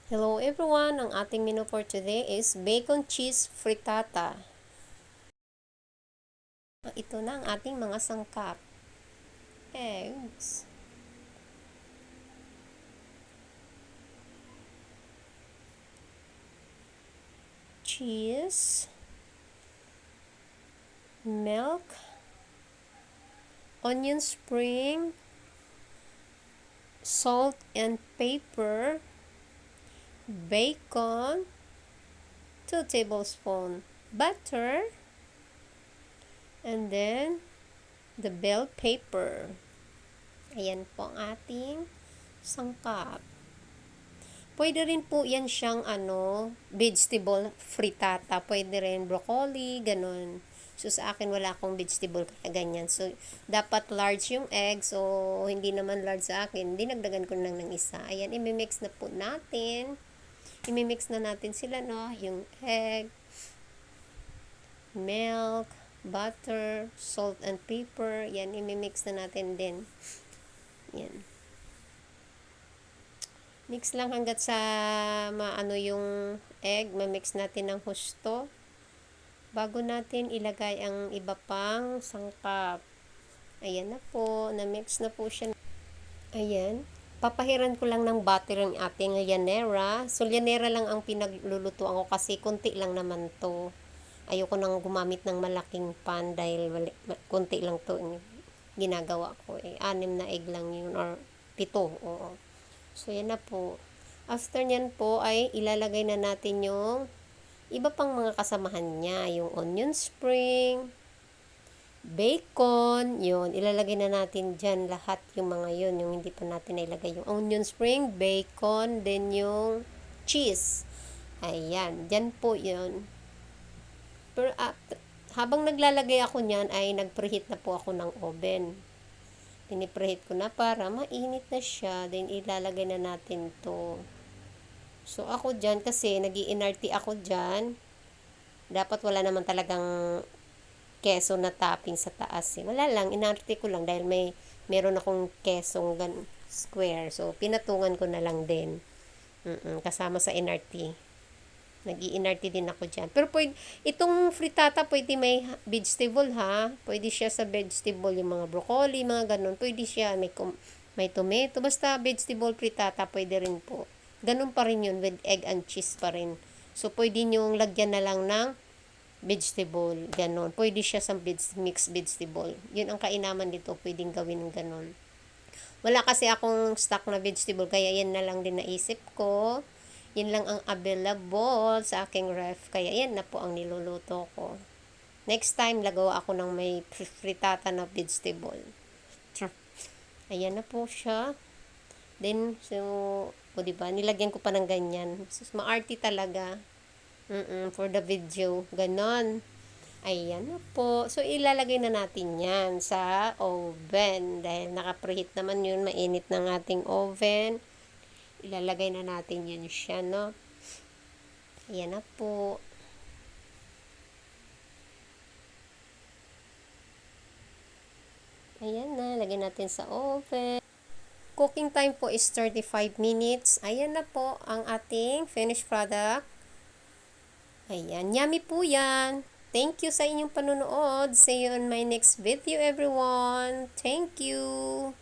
Hello everyone! Ang ating menu for today is bacon cheese frittata. Ito na ang ating mga sangkap. Eggs, cheese, milk, onion spring, salt and pepper, bacon, 2 tablespoons butter, and then the bell pepper. Ayan po ang ating sangkap. Pwede rin po yan siyang vegetable frittata. Pwede rin broccoli, ganun. So, sa akin wala akong vegetable kaya ganyan. So, dapat large yung egg. So, hindi naman large sa akin. Dinagdagan ko lang ng isa. Ayan, imimix na po natin. Imimix na natin sila, no? Yung egg, milk, butter, salt and pepper. Yan, imimix na natin din. Yan. Mix lang hanggat sa maano yung egg, ma-mix natin ng husto bago natin ilagay ang iba pang sangkap. Ayan na po, na-mix na po siya. Ayan, papahiran ko lang ng butter ang ating llanera. So, llanera lang ang pinaglulutuan ko kasi konti lang naman to. Ayoko nang gumamit ng malaking pan dahil konti lang to ginagawa ko. 6 na egg lang yun or 7, oo. So, yan na po. After nyan po ay ilalagay na natin yung iba pang mga kasamahan niya. Yung onion spring, bacon, yun. Ilalagay na natin dyan lahat yung mga yun. Yung hindi pa natin nailagay yung onion spring, bacon, then yung cheese. Ayan. Dyan po yun. Pero habang naglalagay ako nyan ay nag-preheat na po ako ng oven. Pinipreheat ko na para mainit na siya. Then, ilalagay na natin to. So, ako dyan, kasi nag-i-NRT ako dyan. Dapat wala naman talagang keso na topping sa taas. Wala lang, inarte ko lang dahil meron akong kesong square. So, pinatungan ko na lang din. Kasama sa NRT. Nag-i-NRT din ako dyan. Pero itong frittata, pwede may vegetable ha. Pwede siya sa vegetable, yung mga broccoli, mga ganun. Pwede siya, may tomato. Basta vegetable frittata, pwede rin po. Ganun pa rin yun, with egg and cheese pa rin. So, pwede nyong lagyan na lang ng vegetable. Ganun. Pwede siya sa mixed vegetable. Yun ang kainaman dito. Pwedeng gawin ng ganun. Wala kasi akong stock na vegetable, kaya yan na lang din naisip ko. Yan lang ang available sa aking ref. Kaya yan na po ang niluluto ko. Next time, lagawa ako ng may frittata na vegetable. Ayan na po siya. Then, so, o diba, nilagyan ko pa ng ganyan. So, maarte talaga. For the video. Ganon. Ayan na po. So, ilalagay na natin yan sa oven. Dahil naka-preheat naman yun. Mainit ng ating oven. Ilalagay na natin yan siya, no? Ayan na po. Ayan na. Lagay natin sa oven. Cooking time po is 35 minutes. Ayan na po ang ating finished product. Ayan. Yummy po yan. Thank you sa inyong panunood. See you on my next video, everyone. Thank you.